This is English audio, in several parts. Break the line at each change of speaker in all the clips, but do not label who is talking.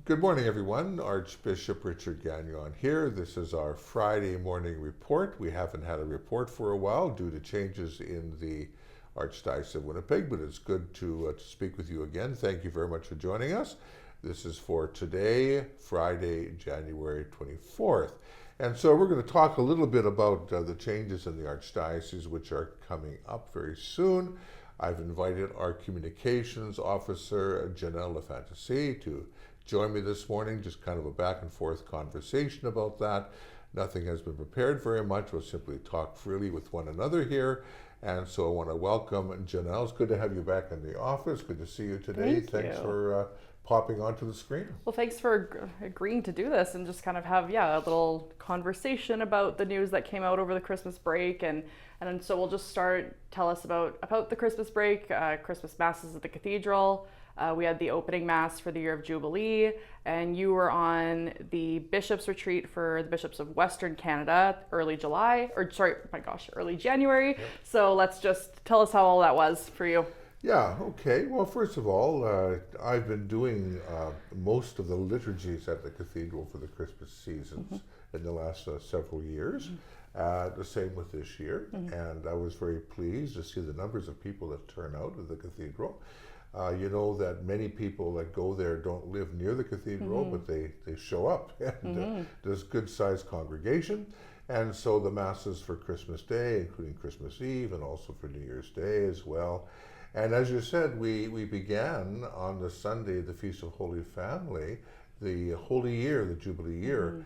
Good morning, everyone. Archbishop Richard Gagnon here. This is our Friday morning report. We haven't had a report for a while due to changes in the Archdiocese of Winnipeg, but it's good to speak with you again. Thank you very much for joining us. This is for today, Friday, January 24th. And so we're going to talk a little bit about the changes in the Archdiocese, which are coming up very soon. I've invited our communications officer, Janelle Lafantaisie, to join me this morning, just kind of a back and forth conversation about that. Nothing has been prepared very much. We'll simply talk freely with one another here. And so I want to welcome Janelle. It's good to have you back in the office. Good to see you today. Thanks for popping onto the screen.
Well, thanks for agreeing to do this and just kind of have, a little conversation about the news that came out over the Christmas break. And so we'll just tell us about the Christmas break, Christmas masses at the cathedral. We had the opening mass for the year of Jubilee, and you were on the bishops' retreat for the bishops of Western Canada early January. Yep. So let's just tell us how all that was for you.
Yeah, okay. Well, first of all, I've been doing most of the liturgies at the cathedral for the Christmas seasons in the last several years. The same with this year. And I was very pleased to see the numbers of people that turn out at the cathedral. You know that many people that go there don't live near the cathedral, but they show up, and there's good sized congregation. And so the masses for Christmas Day, including Christmas Eve, and also for New Year's Day as well. And as you said, we began on the Sunday, the Feast of Holy Family, the Holy Year, the Jubilee year.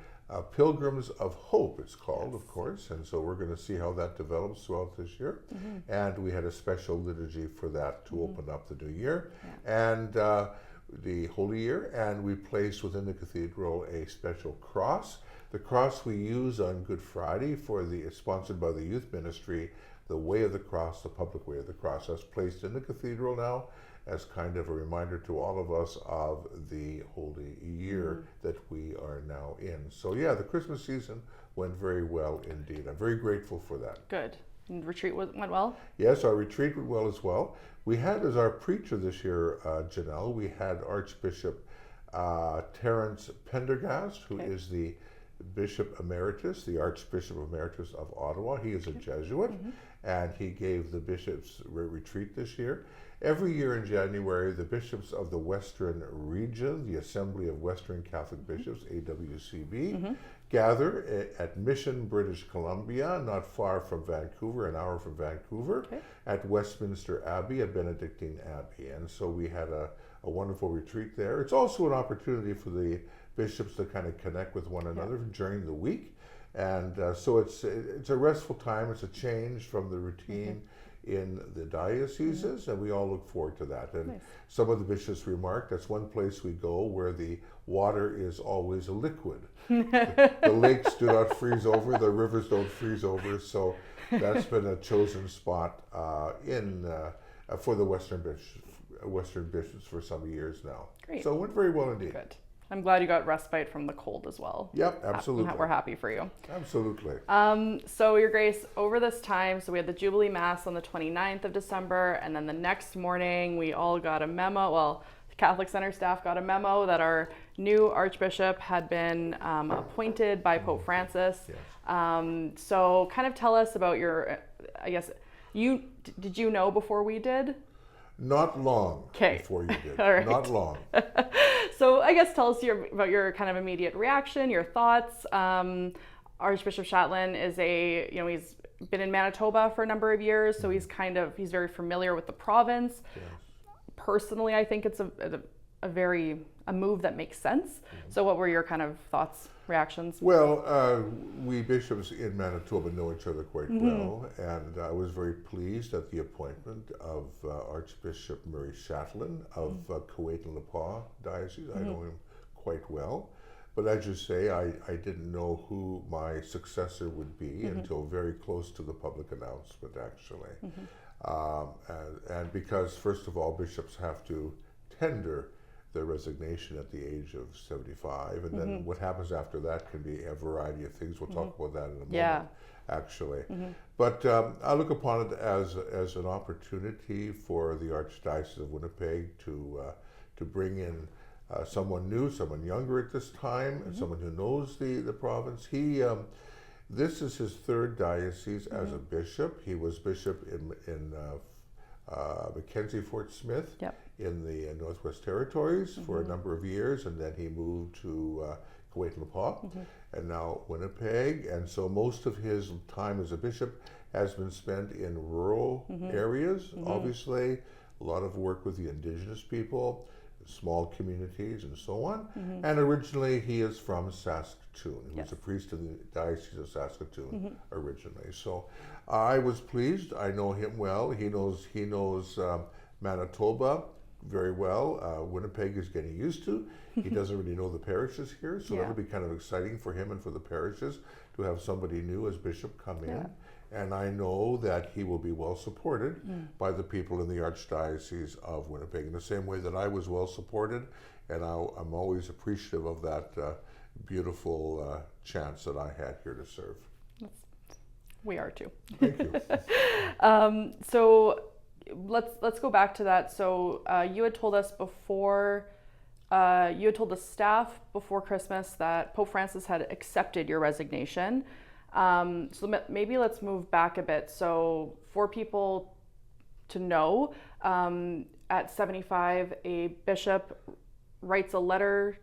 Pilgrims of Hope, it's called, of course, and so we're going to see how that develops throughout this year. And we had a special liturgy for that to open up the new year and the Holy Year, and we placed within the cathedral a special cross. The cross we use on Good Friday sponsored by the youth ministry, the Way of the Cross, the public Way of the Cross. That's placed in the cathedral now as kind of a reminder to all of us of the Holy Year that we are now in. So yeah, the Christmas season went very well indeed. I'm very grateful for that.
Good. And retreat went well?
Yes, our retreat went well as well. We had as our preacher this year, Janelle, we had Archbishop Terence Pendergast, who is the Bishop Emeritus, the Archbishop Emeritus of Ottawa. He is a Jesuit, and he gave the bishops' retreat this year. Every year in January, the bishops of the Western region, the Assembly of Western Catholic Bishops, AWCB, gather at Mission, British Columbia, not far from Vancouver, an hour from Vancouver, at Westminster Abbey, at Benedictine Abbey. And so we had a wonderful retreat there. It's also an opportunity for the bishops to kind of connect with one another during the week. And so it's a restful time. It's a change from the routine in the dioceses, and we all look forward to that. And some of the bishops remarked that's one place we go where the water is always a liquid. The lakes do not freeze over, the rivers don't freeze over, so that's been a chosen spot for the Western bishops for some years now.
Great.
So it went very well indeed.
Good. I'm glad you got respite from the cold as well.
Yep, absolutely.
We're happy for you.
Absolutely.
So Your Grace, over this time, so we had the Jubilee Mass on the 29th of December, and then the next morning we all got a memo, well, the Catholic Center staff got a memo that our new Archbishop had been appointed by Pope Francis. So kind of tell us about did you know before we did?
Not long before you did.
All right.
Not long.
So I guess tell us about your kind of immediate reaction, your thoughts. Archbishop Chatlain is he's been in Manitoba for a number of years, so he's very familiar with the province. Yes. Personally, I think it's a move that makes sense. So what were your kind of thoughts, reactions?
Well, we bishops in Manitoba know each other quite well, and I was very pleased at the appointment of Archbishop Murray Chatlain of Cahueta-La Diocese. I know him quite well. But as you say, I didn't know who my successor would be until very close to the public announcement, actually. And because, first of all, bishops have to tender their resignation at the age of 75. And then what happens after that can be a variety of things. We'll talk about that in a moment, actually. But I look upon it as an opportunity for the Archdiocese of Winnipeg to bring in someone new, someone younger at this time, and someone who knows the province. This is his third diocese as a bishop. He was bishop in Mackenzie Fort Smith in the Northwest Territories for a number of years, and then he moved to Kuwait-Lepas and now Winnipeg. And so most of his time as a bishop has been spent in rural areas, obviously, a lot of work with the indigenous people, small communities, and so on. And originally he is from Saskatoon. He was a priest in the Diocese of Saskatoon originally. So I was pleased. I know him well. He knows Manitoba very well. Winnipeg is getting used to. He doesn't really know the parishes here, so that'll be kind of exciting for him and for the parishes to have somebody new as bishop come in. And I know that he will be well supported by the people in the Archdiocese of Winnipeg in the same way that I was well supported, and I'm always appreciative of that beautiful chance that I had here to serve.
We are too.
Thank you.
So let's go back to that. So you had told us before, you had told the staff before Christmas that Pope Francis had accepted your resignation. So maybe let's move back a bit. So for people to know, at 75, a bishop writes a letter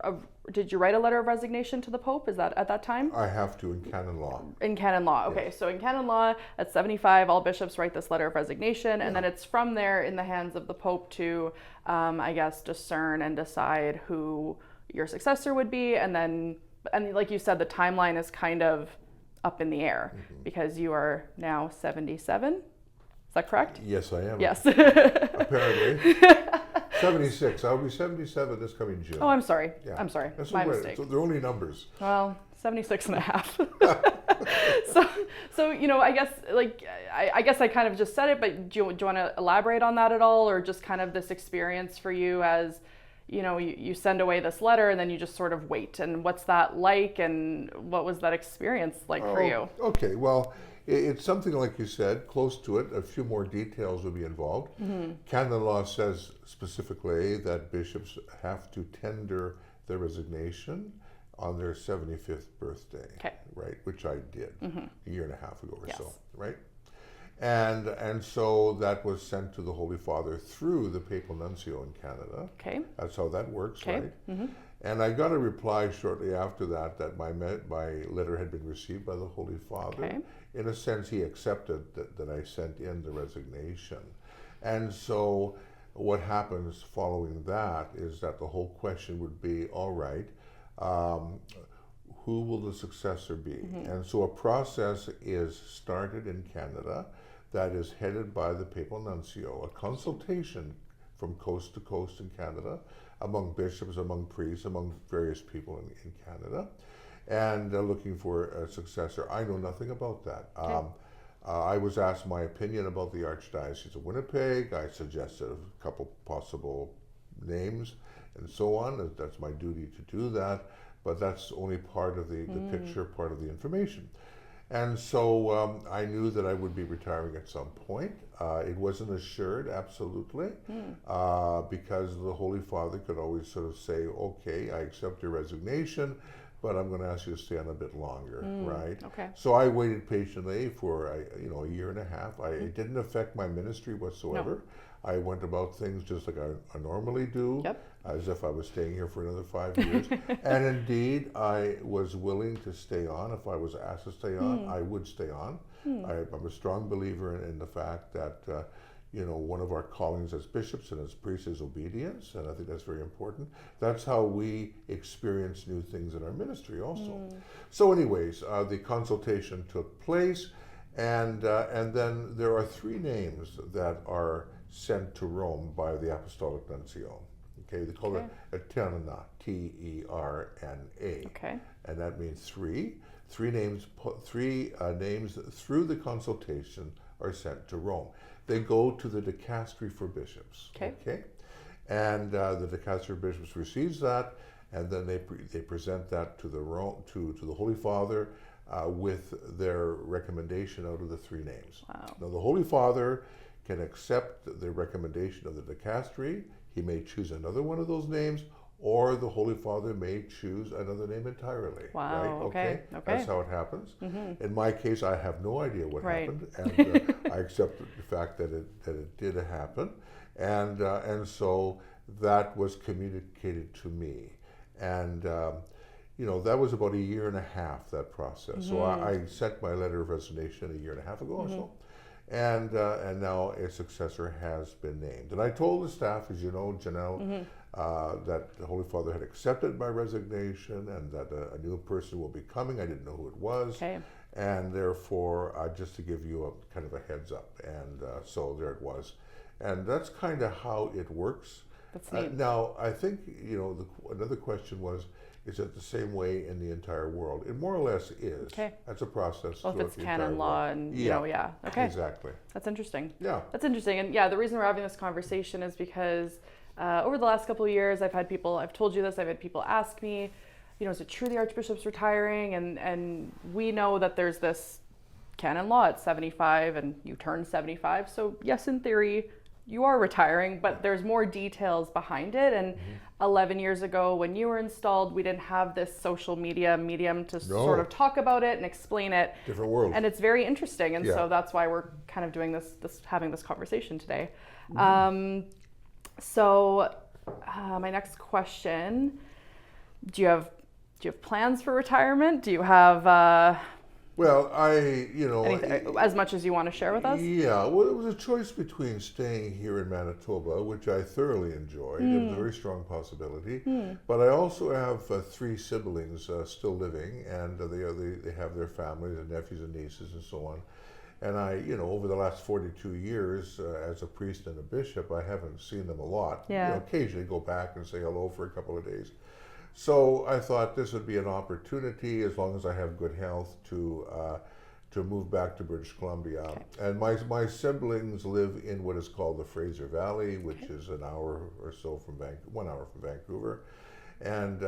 of, did you write a letter of resignation to the Pope? Is that at that time?
I have to in Canon Law.
In Canon Law, okay. Yes. So in Canon Law, at 75, all bishops write this letter of resignation, and then it's from there in the hands of the Pope to, I guess, discern and decide who your successor would be. And like you said, the timeline is kind of up in the air because you are now 77. Is that correct?
Yes, I am.
Yes.
Apparently. 76. I'll be 77 this coming June.
Oh, I'm sorry. I'm sorry.
That's
my mistake.
So they're only numbers.
Well, 76 and a half. so I guess I guess I kind of just said it, but do you want to elaborate on that at all, or just kind of this experience for you as you send away this letter and then you just sort of wait, and what's that like, and what was that experience like for you?
Okay, well, it's something like you said, close to it. A few more details will be involved. Canon Law says specifically that bishops have to tender their resignation on their 75th birthday, right? Which I did a year and a half ago or so, right? And so that was sent to the Holy Father through the Papal Nuncio in Canada. Okay. That's how that works, right? And I got a reply shortly after that my letter had been received by the Holy Father. Okay. In a sense, he accepted that I sent in the resignation. And so what happens following that is that the whole question would be, all right, who will the successor be? And so a process is started in Canada that is headed by the Papal Nuncio, a consultation from coast to coast in Canada, among bishops, among priests, among various people in Canada, and looking for a successor. I know nothing about that. Okay. I was asked my opinion about the Archdiocese of Winnipeg. I suggested a couple possible names and so on. That's my duty to do that, but that's only part of the picture, part of the information. And so I knew that I would be retiring at some point. It wasn't assured, absolutely, because the Holy Father could always sort of say, okay, I accept your resignation, but I'm going to ask you to stay on a bit longer, right? Okay. So I waited patiently for a year and a half. It didn't affect my ministry whatsoever. No. I went about things just like I normally do, as if I was staying here for another 5 years. And indeed, I was willing to stay on. If I was asked to stay on, I would stay on. I'm a strong believer in the fact that one of our callings as bishops and as priests is obedience, and I think that's very important. That's how we experience new things in our ministry also. So anyways, the consultation took place, and then there are 3 names that are sent to Rome by the Apostolic Nuncio. Okay, they call it a terna, T-E-R-N-A. Okay. And that means 3. 3 names through the consultation are sent to Rome. They go to the dicastery for bishops. Okay. and the Dicastery of Bishops receives that, and then they present that to the Holy Father with their recommendation out of the 3 names.
Wow.
Now the Holy Father can accept the recommendation of the Dicastery. He may choose another one of those names, or the Holy Father may choose another name entirely.
Wow.
Right?
Okay.
That's how it happens. In my case, I have no idea what
Right.
happened, and I accept the fact that it did happen, and so that was communicated to me, and that was about 1.5 years, that process. So I sent my letter of resignation 1.5 years ago or so. And now a successor has been named. And I told the staff, as you know, Janelle, that the Holy Father had accepted my resignation and that a new person will be coming. I didn't know who it was.
Okay.
And therefore, just to give you a kind of a heads up. And so there it was. And that's kind of how it works.
That's neat.
Now, I think, another question was, is it the same way in the entire world? It more or less is.
Okay.
That's a process.
Well, if it's Canon Law and, okay.
Exactly.
That's interesting.
Yeah.
That's interesting. And the reason we're having this conversation is because over the last couple of years, I've told you this, I've had people ask me, is it true the Archbishop's retiring? And we know that there's this Canon Law at 75 and you turn 75. So yes, in theory, you are retiring, but there's more details behind it. And 11 years ago, when you were installed, we didn't have this social media medium to sort of talk about it and explain it.
Different world.
And it's very interesting. And so that's why we're kind of doing having this conversation today. So my next question, do you have plans for retirement? Do you have
Well,
anything, as much as you want to share with us?
Yeah, well, it was a choice between staying here in Manitoba, which I thoroughly enjoyed. It was a very strong possibility. But I also have 3 siblings still living, and they have their families and nephews and nieces and so on. And I, over the last 42 years as a priest and a bishop, I haven't seen them a lot.
Yeah.
Occasionally go back and say hello for a couple of days. So I thought this would be an opportunity, as long as I have good health, to move back to British Columbia.
Okay.
And my siblings live in what is called the Fraser Valley, which is an hour or so from 1 hour from Vancouver. And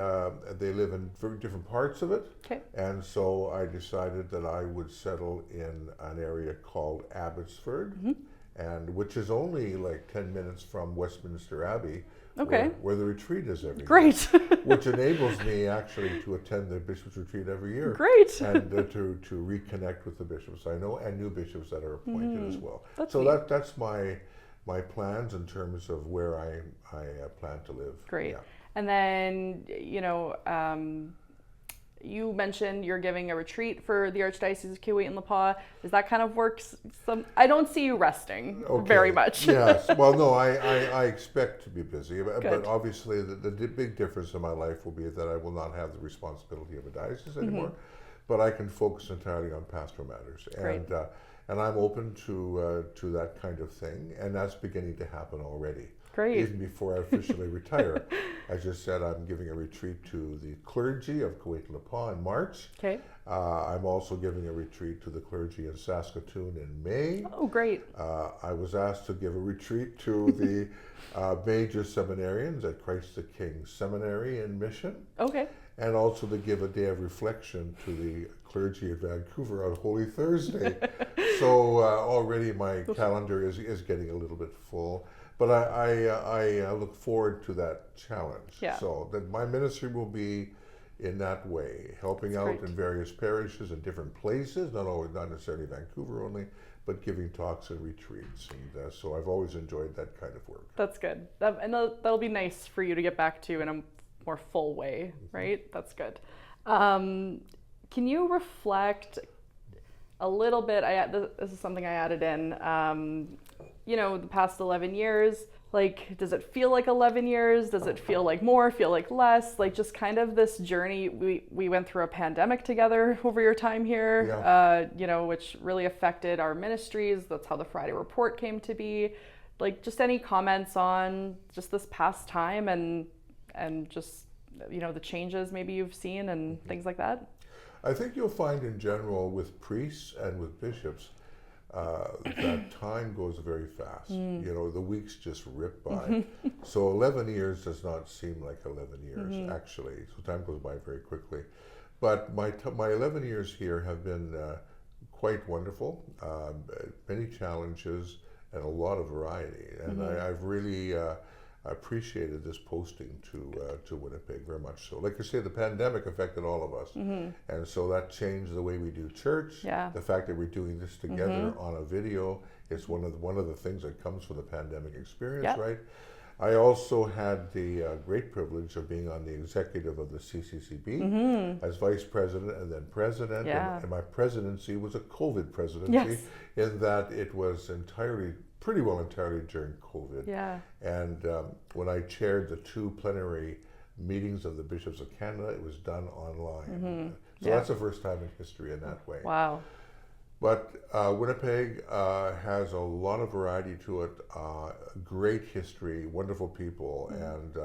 they live in very different parts of it.
Okay.
And so I decided that I would settle in an area called Abbotsford, and which is only like 10 minutes from Westminster Abbey, where the retreat is every
Great.
year, which enables me actually to attend the Bishop's Retreat every year.
Great.
And to reconnect with the bishops I know and new bishops that are appointed as well.
That's
so
neat.
that's my plans in terms of where I plan to live.
Great.
Yeah.
And then, you mentioned you're giving a retreat for the Archdiocese of Kuwait and Lapas. Does that kind of work? I don't see you resting very much.
Yes. Well, no, I expect to be busy, but obviously the big difference in my life will be that I will not have the responsibility of a diocese anymore, but I can focus entirely on pastoral matters.
Great.
And I'm open to that kind of thing, and that's beginning to happen already.
Great.
Even before I officially retire. As I said, I'm giving a retreat to the clergy of Kuwait and Lapas in March.
Okay.
I'm also giving a retreat to the clergy in Saskatoon in May.
Oh, great.
I was asked to give a retreat to the major seminarians at Christ the King Seminary in Mission.
Okay.
And also to give a day of reflection to the clergy of Vancouver on Holy Thursday. So already my calendar is getting a little bit full. But I look forward to that challenge.
Yeah.
So that my ministry will be in that way, helping out in various parishes in different places, not necessarily Vancouver only, but giving talks and retreats. And so I've always enjoyed that kind of work.
That's good. And that'll be nice for you to get back to in a more full way, right? That's good. Can you reflect a little bit? This is something I added in. The past 11 years, like, does it feel like 11 years? Does it feel like more, feel like less? Like, just kind of this journey. We went through a pandemic together over your time here, which really affected our ministries. That's how the Friday Report came to be. Like, just any comments on just this past time and just, the changes maybe you've seen and things like that?
I think you'll find in general with priests and with bishops that time goes very fast. You know, the weeks just rip by. So 11 years does not seem like 11 years, actually. So time goes by very quickly. But my 11 years here have been quite wonderful. Many challenges and a lot of variety. And I've really appreciated this posting to Winnipeg very much so. Like I say, the pandemic affected all of us, and so that changed the way we do church.
Yeah.
The fact that we're doing this together on a video is one of the things that comes from the pandemic experience,
Yep.
right? I also had the great privilege of being on the executive of the CCCB as vice president and then president,
Yeah.
and my presidency was a COVID presidency
Yes.
in that it was pretty well entirely during COVID.
Yeah.
And when I chaired the 2 plenary meetings of the bishops of Canada, it was done online. So
Yeah.
that's the first time in history in that way.
Wow.
But Winnipeg has a lot of variety to it, great history, wonderful people, and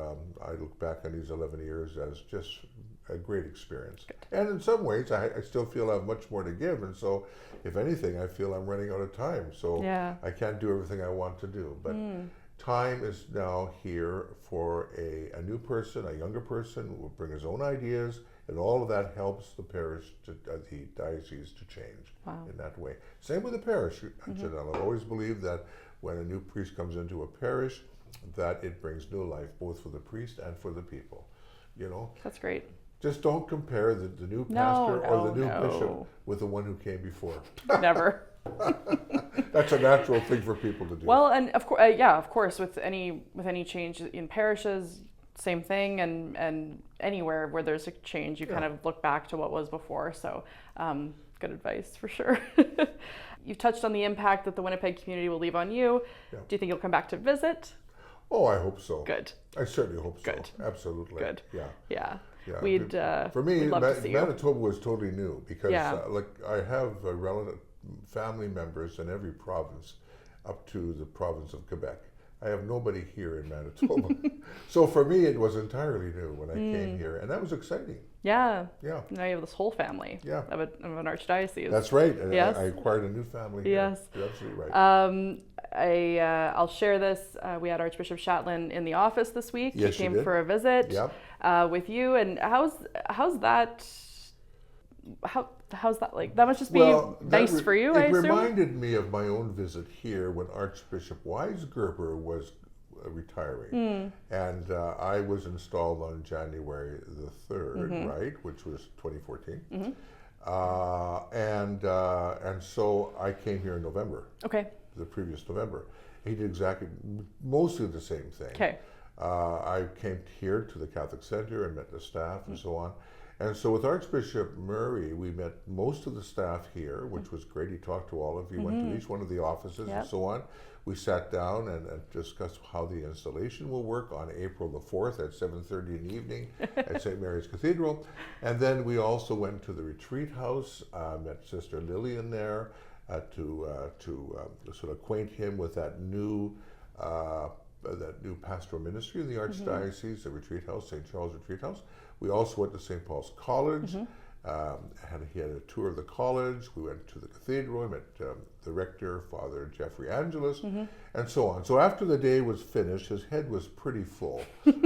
I look back on these 11 years as just a great experience. And in some ways, I still feel I have much more to give, and so if anything, I feel I'm running out of time, so
Yeah.
I can't do everything I want to do. But time is now here for a new person, a younger person who will bring his own ideas, and all of that helps the parish, the diocese to change in that way. Same with the parish, Janelle. I've always believed that when a new priest comes into a parish, that it brings new life, both for the priest and for the people. You know,
That's great.
just don't compare the new
No,
pastor or the new
no.
bishop with the one who came before.
Never.
That's a natural thing for people to do.
Well, and of course, of course, with any change in parishes, same thing, and anywhere where there's a change, you kind of look back to what was before. So, good advice for sure. You've touched on the impact that the Winnipeg community will leave on you.
Yeah.
Do you think you'll come back to visit?
Oh, I hope so.
Good.
I certainly hope so.
Good.
Absolutely.
Good.
Yeah.
Yeah.
Yeah.
We'd
for me,
we'd love to see you.
Manitoba was totally new because
Yeah.
like I have family members in every province up to the province of Quebec. I have nobody here in Manitoba. So for me, it was entirely new when I came here, and that was exciting.
Yeah.
Yeah.
Now you have this whole family
Yeah.
of an archdiocese.
That's right. And
Yes.
I acquired a new family here.
Yes.
You're absolutely right.
I'll share this. We had Archbishop Chatlain in the office this week.
Yes,
he
you
came
did.
for a visit with you. And how's that? How's that like? That must just be nice for you, I
It
assume.
reminded me of my own visit here when Archbishop Weisgerber was retiring, and I was installed on January the 3rd, right, which was 2014, and so I came here in November,
Okay.
the previous November. He did exactly mostly the same thing.
Okay.
I came here to the Catholic Center and met the staff and so on. And so with Archbishop Murray, we met most of the staff here, which was great. He talked to all of you, went to each one of the offices and so on. We sat down and discussed how the installation will work on April the 4th at 7:30 in the evening at St. Mary's Cathedral. And then we also went to the retreat house, met Sister Lillian there to sort of acquaint him with that new pastoral ministry in the Archdiocese, the retreat house, St. Charles Retreat House. We also went to St. Paul's College. He had a tour of the college. We went to the cathedral. We met the rector, Father Jeffrey Angelus, and so on. So after the day was finished, his head was pretty full,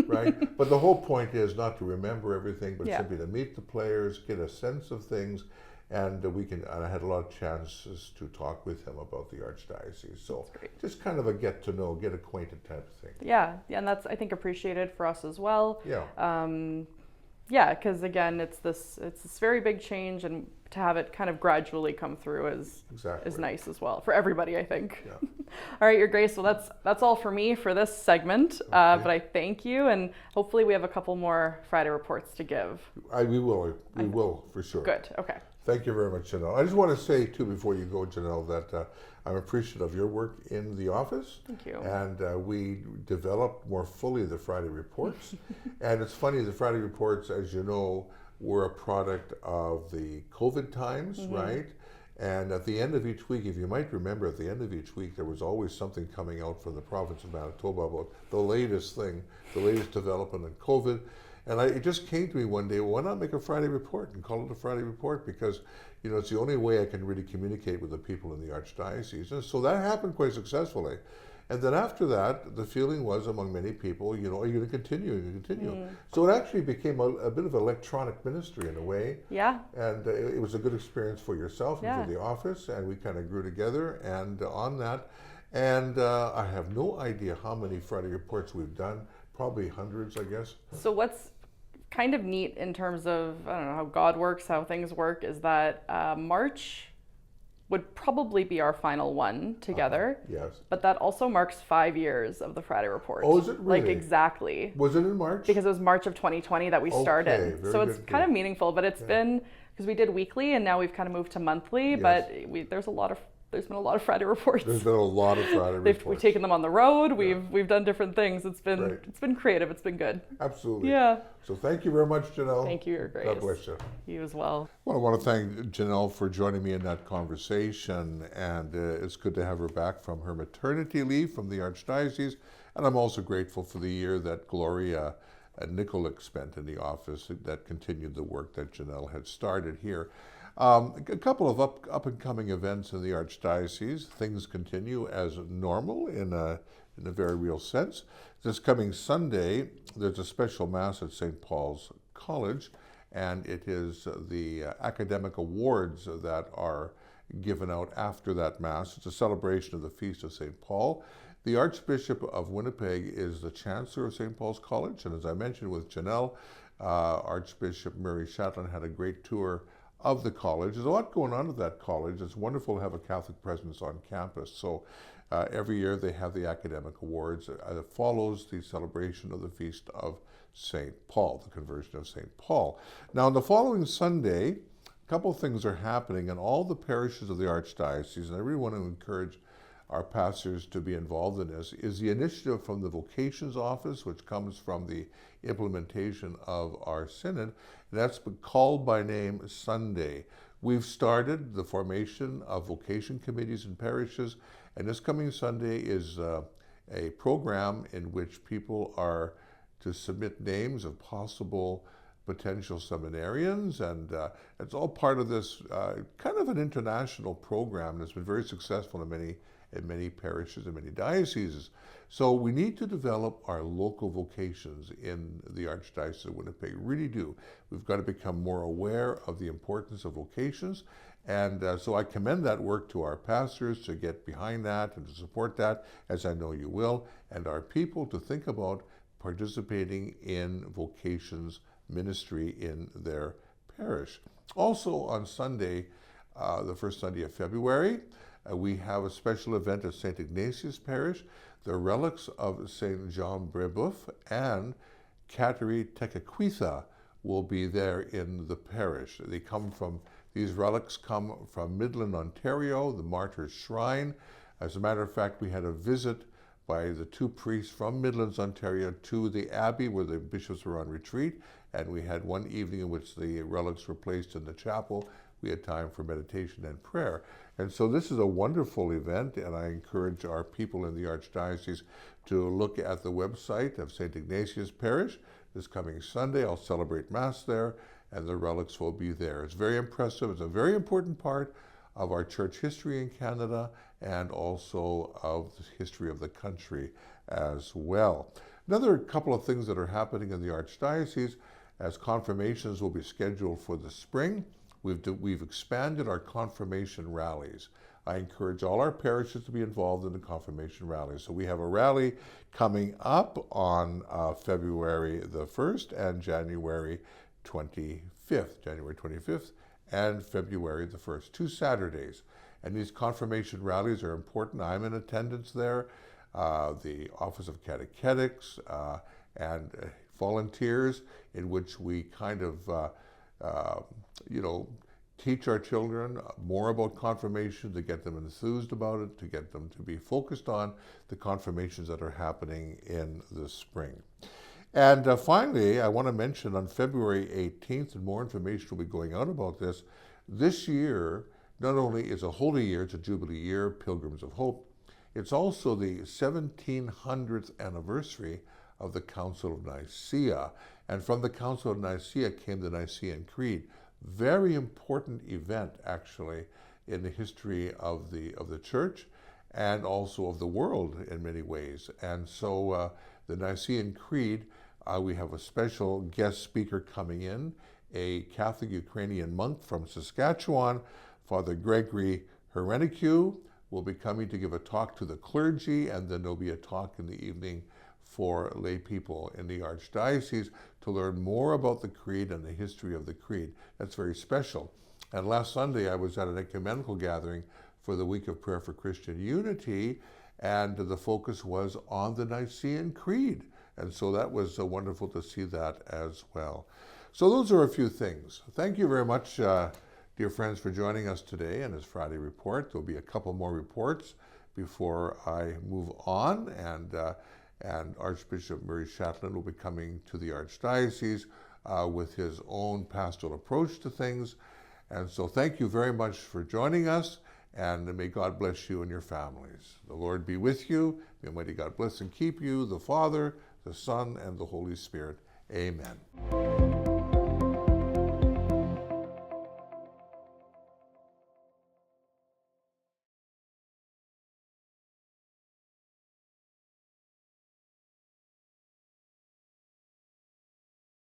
right? But the whole point is not to remember everything, but simply to meet the players, get a sense of things, and and I had a lot of chances to talk with him about the Archdiocese. So just kind of a get to know, get acquainted type of thing.
Yeah, and that's, I think, appreciated for us as well.
Yeah.
Because again, it's this very big change, and to have it kind of gradually come through is nice as well for everybody, I think.
Yeah.
All right, Your Grace. Well, that's all for me for this segment. But I thank you, and hopefully we have a couple more Friday reports to give.
We will for sure.
Good. Okay.
Thank you very much, Janelle. I just want to say, too, before you go, Janelle, that I'm appreciative of your work in the office.
Thank you.
And we developed more fully the Friday reports. And it's funny, the Friday reports, as you know, were a product of the COVID times, right? And at the end of each week, if you might remember, at the end of each week, there was always something coming out from the province of Manitoba about the latest thing, the latest development in COVID. And it just came to me one day, well, why not make a Friday report and call it a Friday report? Because, it's the only way I can really communicate with the people in the Archdiocese. And so that happened quite successfully. And then after that, the feeling was among many people, are you going to continue? Are you going to continue? So it actually became a bit of electronic ministry in a way.
Yeah.
And it was a good experience for yourself and for the office. And we kind of grew together and on that. And I have no idea how many Friday reports we've done, probably hundreds, I guess.
So what's kind of neat in terms of, I don't know, how God works, how things work, is that March would probably be our final one together.
Yes.
But that also marks 5 years of the Friday Report.
Oh, is it really?
Like, exactly.
Was it in March?
Because it was March of 2020 that we started.
Very
so it's
good,
kind of meaningful, but it's been, because we did weekly and now we've kind of moved to monthly, but there's been a lot of Friday reports.
There's been a lot of Friday reports.
We've taken them on the road. We've done different things. It's been creative. It's been good.
Absolutely.
Yeah.
So thank you very much, Janelle.
Thank you, Your Grace.
God bless you.
You as well.
Well, I want to thank Janelle for joining me in that conversation, and it's good to have her back from her maternity leave from the Archdiocese, and I'm also grateful for the year that Gloria Nikolic spent in the office that continued the work that Janelle had started here. A couple of up-and-coming events in the Archdiocese. Things continue as normal in a very real sense. This coming Sunday, there's a special Mass at St. Paul's College, and it is the academic awards that are given out after that Mass. It's a celebration of the Feast of St. Paul. The Archbishop of Winnipeg is the Chancellor of St. Paul's College, and as I mentioned with Janelle, Archbishop Murray Chatlain had a great tour of the college. There's a lot going on at that college. It's wonderful to have a Catholic presence on campus. So every year they have the academic awards. It follows the celebration of the Feast of St. Paul, the conversion of St. Paul. Now on the following Sunday, a couple of things are happening in all the parishes of the Archdiocese, and I really want to encourage our pastors to be involved in this, is the initiative from the Vocations Office, which comes from the implementation of our synod, and that's Called by Name Sunday. We've started the formation of vocation committees in parishes, and this coming Sunday is a program in which people are to submit names of possible potential seminarians, and it's all part of this kind of an international program that's been very successful in many parishes and many dioceses. So we need to develop our local vocations in the Archdiocese of Winnipeg, really do. We've got to become more aware of the importance of vocations, and so I commend that work to our pastors to get behind that and to support that, as I know you will, and our people to think about participating in vocations ministry in their parish. Also on Sunday, the first Sunday of February, we have a special event at St. Ignatius Parish. The relics of St. John Brebeuf and Kateri Tekakwitha will be there in the parish. These relics come from Midland, Ontario, the Martyrs' Shrine. As a matter of fact, we had a visit by the two priests from Midlands, Ontario, to the Abbey where the bishops were on retreat, and we had one evening in which the relics were placed in the chapel. We had time for meditation and prayer. And so this is a wonderful event, and I encourage our people in the Archdiocese to look at the website of St. Ignatius Parish. This coming Sunday, I'll celebrate Mass there, and the relics will be there. It's very impressive. It's a very important part of our church history in Canada and also of the history of the country as well. Another couple of things that are happening in the Archdiocese, as confirmations will be scheduled for the spring. We've expanded our confirmation rallies. I encourage all our parishes to be involved in the confirmation rallies. So we have a rally coming up on February the 1st and January 25th and February the 1st, 2 Saturdays. And these confirmation rallies are important. I'm in attendance there. The Office of Catechetics and volunteers, in which we kind of teach our children more about confirmation, to get them enthused about it, to get them to be focused on the confirmations that are happening in the spring. And finally, I want to mention on February 18th, and more information will be going out about this, this year not only is a holy year, it's a Jubilee year, Pilgrims of Hope, it's also the 1700th anniversary of the Council of Nicaea. And from the Council of Nicaea came the Nicene Creed. Very important event, actually, in the history of the Church and also of the world in many ways. And so the Nicene Creed, we have a special guest speaker coming in, a Catholic Ukrainian monk from Saskatchewan, Father Gregory Herenicu, will be coming to give a talk to the clergy, and then there'll be a talk in the evening for lay people in the Archdiocese to learn more about the Creed and the history of the Creed. That's very special. And last Sunday I was at an ecumenical gathering for the Week of Prayer for Christian Unity, and the focus was on the Nicene Creed. And so that was wonderful to see that as well. So those are a few things. Thank you very much, dear friends, for joining us today in this Friday report. There'll be a couple more reports before I move on, and Archbishop Murray Chatlain will be coming to the Archdiocese with his own pastoral approach to things. And so thank you very much for joining us, and may God bless you and your families. The Lord be with you. May Almighty God bless and keep you, the Father, the Son, and the Holy Spirit. Amen.